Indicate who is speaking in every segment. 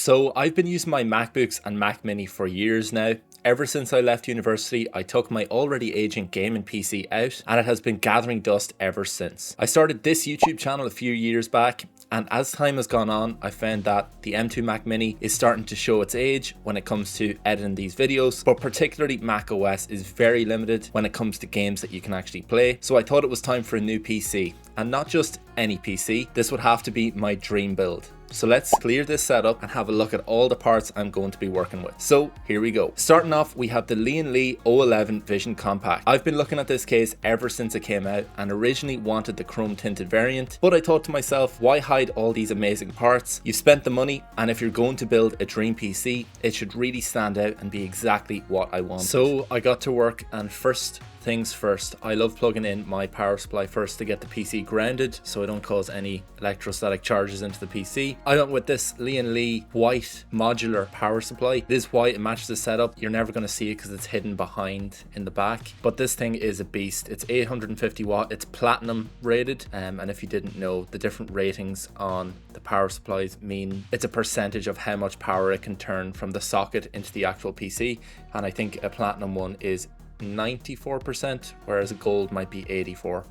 Speaker 1: So I've been using my MacBooks and Mac Mini for years now. Ever since I left university, I took my already aging gaming PC out and it has been gathering dust ever since. I started this YouTube channel a few years back, and as time has gone on, I found that the M2 Mac Mini is starting to show its age when it comes to editing these videos, but particularly Mac OS is very limited when it comes to games that you can actually play. So I thought it was time for a new PC, and not just any PC, this would have to be my dream build. So let's clear this setup and have a look at all the parts I'm going to be working with. So here we go. Starting off, we have the Lian Li O11 Vision Compact. I've been looking at this case ever since it came out and originally wanted the chrome tinted variant, but I thought to myself, why hide all these amazing parts? You've spent the money, and if you're going to build a dream PC, it should really stand out and be exactly what I want. So I got to work, and first things first, I love plugging in my power supply first to get the PC grounded so I don't cause any electrostatic charges into the PC. I went with this Lian Li white modular power supply. This is white, it matches the setup. You're never going to see it because it's hidden behind in the back, but this thing is a beast. It's 850 watt, it's platinum rated, and if you didn't know, the different ratings on the power supplies mean it's a percentage of how much power it can turn from the socket into the actual PC, and I think a platinum one is 94%, whereas a gold might be 84%.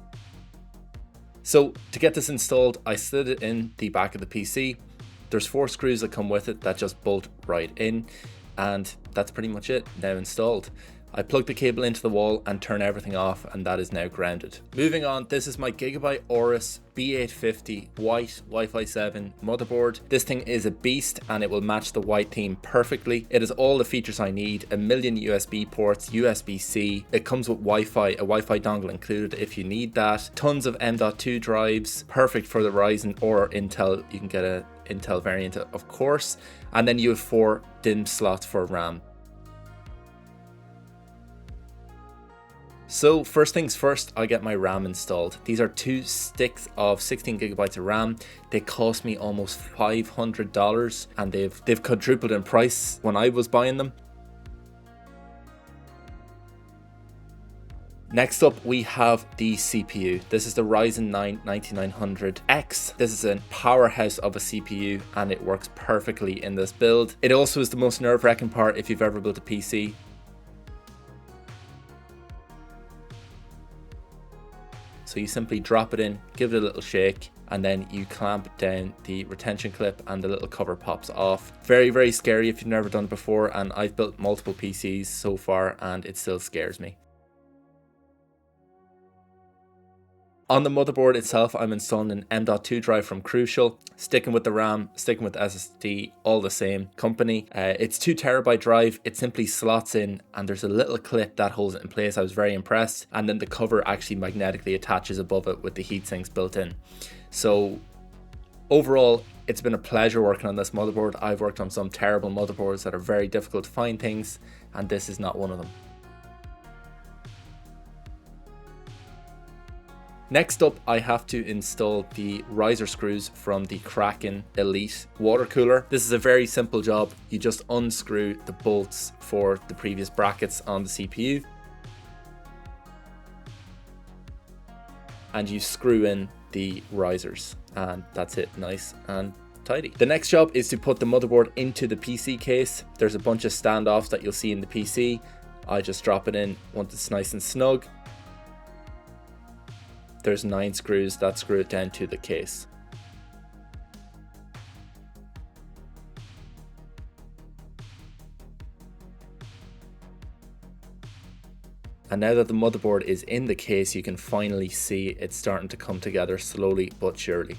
Speaker 1: So to get this installed, I slid it in the back of the PC. There's 4 screws that come with it that just bolt right in, and that's pretty much it, now installed. I plug the cable into the wall and turn everything off, and that is now grounded. Moving on, this is my Gigabyte Aorus B850 white Wi-Fi 7 motherboard. This thing is a beast and it will match the white theme perfectly. It has all the features I need, a million USB ports, USB-C. It comes with Wi-Fi, a Wi-Fi dongle included if you need that. Tons of M.2 drives, perfect for the Ryzen or Intel. You can get a Intel variant of course. And then you have 4 DIMM slots for RAM. So first things first, I get my RAM installed. These are 2 sticks of 16 gigabytes of RAM. They cost me almost $500, and they've quadrupled in price when I was buying them. Next up, we have the CPU. This is the Ryzen 9 9900X. This is a powerhouse of a CPU and it works perfectly in this build. It also is the most nerve-wracking part if you've ever built a PC. So you simply drop it in, give it a little shake, and then you clamp down the retention clip and the little cover pops off. Very, very scary if you've never done it before, and I've built multiple PCs so far and it still scares me. On the motherboard itself, I'm installing an M.2 drive from Crucial, sticking with the RAM, sticking with SSD, all the same company. It's 2 terabyte drive, it simply slots in and there's a little clip that holds it in place. I was very impressed, and then the cover actually magnetically attaches above it with the heat sinks built in. So overall, it's been a pleasure working on this motherboard. I've worked on some terrible motherboards that are very difficult to find things, and this is not one of them. Next up, I have to install the riser screws from the Kraken Elite water cooler. This is a very simple job. You just unscrew the bolts for the previous brackets on the CPU, and you screw in the risers, and that's it, nice and tidy. The next job is to put the motherboard into the PC case. There's a bunch of standoffs that you'll see in the PC. I just drop it in once it's nice and snug. There's 9 screws that screw it down to the case. And now that the motherboard is in the case, you can finally see it's starting to come together slowly but surely.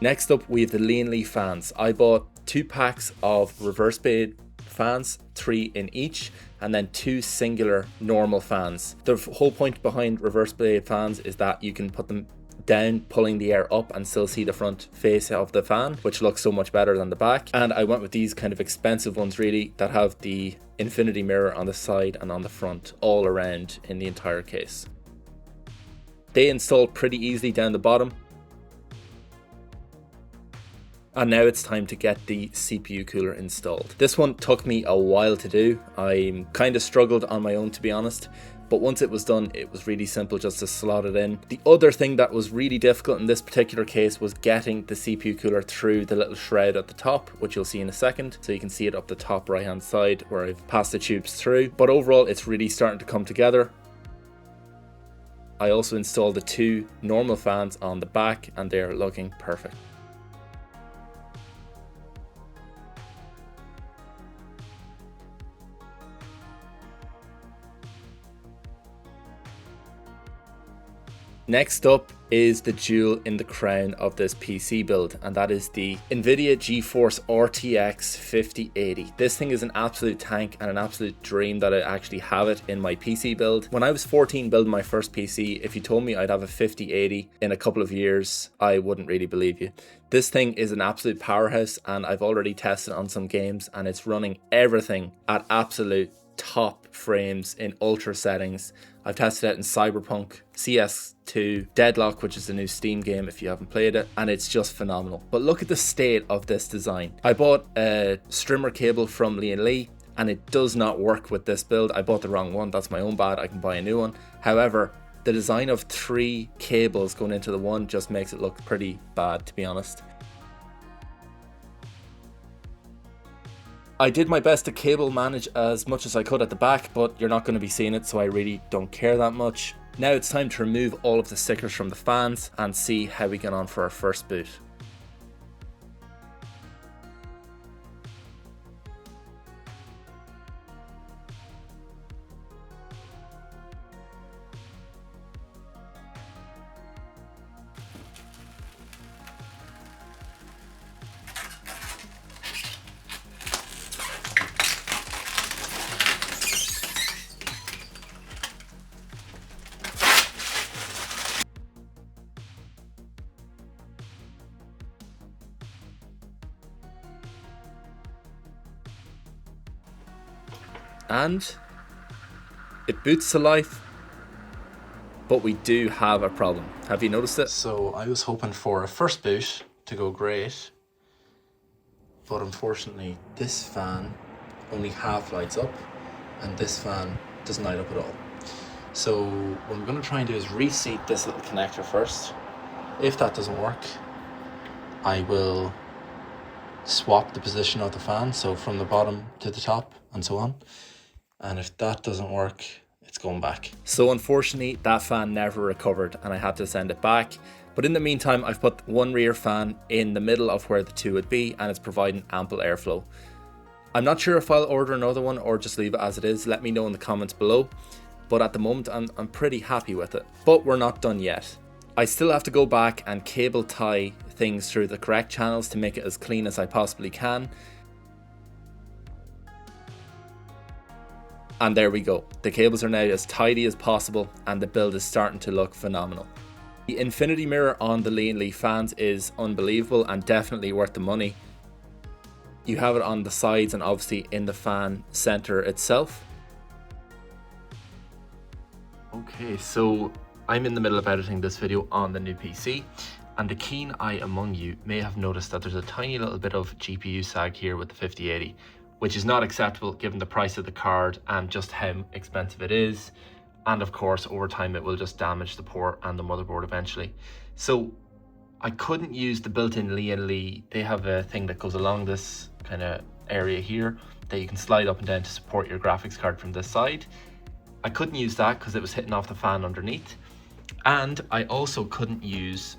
Speaker 1: Next up, we have the Lian Li fans. I bought 2 packs of reverse blade fans, 3 in each, and then 2 singular normal fans. The whole point behind reverse blade fans is that you can put them down, pulling the air up, and still see the front face of the fan, which looks so much better than the back. And I went with these kind of expensive ones really, that have the infinity mirror on the side and on the front, all around in the entire case. They installed pretty easily down the bottom. And now it's time to get the CPU cooler installed. This one took me a while to do. I kind of struggled on my own, to be honest, but once it was done, it was really simple just to slot it in. The other thing that was really difficult in this particular case was getting the CPU cooler through the little shroud at the top, which you'll see in a second. So you can see it up the top right hand side where I've passed the tubes through, but overall it's really starting to come together. I also installed the 2 normal fans on the back and they're looking perfect. Next up is the jewel in the crown of this PC build, and that is the NVIDIA GeForce RTX 5080. This thing is an absolute tank and an absolute dream that I actually have it in my PC build. When I was 14 building my first PC, if you told me I'd have a 5080 in a couple of years, I wouldn't really believe you. This thing is an absolute powerhouse, and I've already tested on some games and it's running everything at absolute top frames in ultra settings. I've tested it in Cyberpunk, CS2, Deadlock, which is the new Steam game if you haven't played it, and it's just phenomenal. But look at the state of this design. I bought a strimmer cable from Lian Li and it does not work with this build. I bought the wrong one, that's my own bad, I can buy a new one. However, the design of 3 cables going into the one just makes it look pretty bad, to be honest. I did my best to cable manage as much as I could at the back, but you're not going to be seeing it, so I really don't care that much. Now it's time to remove all of the stickers from the fans and see how we get on for our first boot. And it boots to life, but we do have a problem. Have you noticed it?
Speaker 2: So I was hoping for a first boot to go great, but unfortunately this fan only half lights up and this fan doesn't light up at all. So what I'm going to try and do is reseat this little connector first. If that doesn't work, I will swap the position of the fan, so from the bottom to the top and so on. And if that doesn't work, it's going back.
Speaker 1: So unfortunately, that fan never recovered and I had to send it back. But in the meantime, I've put one rear fan in the middle of where the 2 would be and it's providing ample airflow. I'm not sure if I'll order another one or just leave it as it is. Let me know in the comments below. But at the moment, I'm pretty happy with it. But we're not done yet. I still have to go back and cable tie things through the correct channels to make it as clean as I possibly can. And there we go. The cables are now as tidy as possible and the build is starting to look phenomenal. The infinity mirror on the Lian Li fans is unbelievable and definitely worth the money. You have it on the sides and obviously in the fan center itself. Okay, so I'm in the middle of editing this video on the new PC, and the keen eye among you may have noticed that there's a tiny little bit of GPU sag here with the 5080. Which is not acceptable given the price of the card and just how expensive it is. And of course, over time, it will just damage the port and the motherboard eventually. So I couldn't use the built-in Lian Li. They have a thing that goes along this kind of area here that you can slide up and down to support your graphics card from this side. I couldn't use that because it was hitting off the fan underneath. And I also couldn't use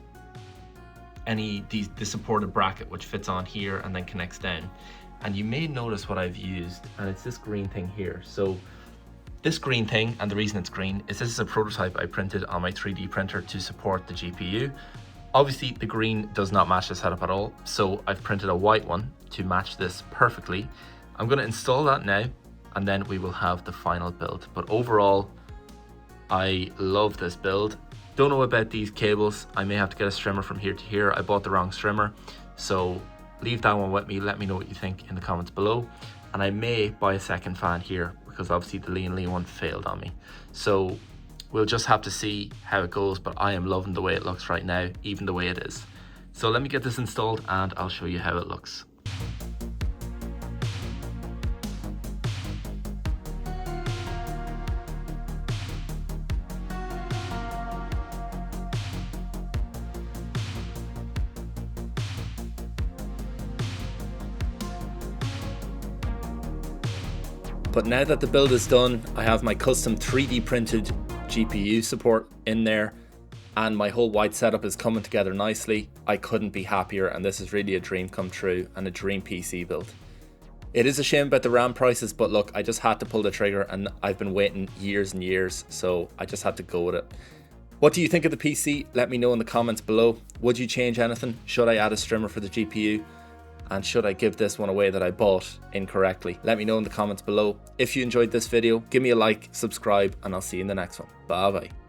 Speaker 1: the supported bracket, which fits on here and then connects down. And you may notice what I've used, and it's this green thing here. So this green thing, and the reason it's green is this is a prototype I printed on my 3D printer to support the GPU. Obviously the green does not match the setup at all, so I've printed a white one to match this perfectly. I'm going to install that now, and then we will have the final build. But overall, I love this build. Don't know about these cables. I may have to get a strimmer from here to here. I bought the wrong strimmer, so leave that one with me. Let me know what you think in the comments below. And I may buy a second fan here because obviously the Lian Li one failed on me. So we'll just have to see how it goes, but I am loving the way it looks right now, even the way it is. So let me get this installed and I'll show you how it looks. But now that the build is done, I have my custom 3D printed GPU support in there, and my whole white setup is coming together nicely. I couldn't be happier, and this is really a dream come true and a dream PC build. It is a shame about the RAM prices, but look, I just had to pull the trigger, and I've been waiting years and years, so I just had to go with it. What do you think of the PC? Let me know in the comments below. Would you change anything? Should I add a strimmer for the GPU? And should I give this one away that I bought incorrectly? Let me know in the comments below. If you enjoyed this video, give me a like, subscribe, and I'll see you in the next one. Bye bye.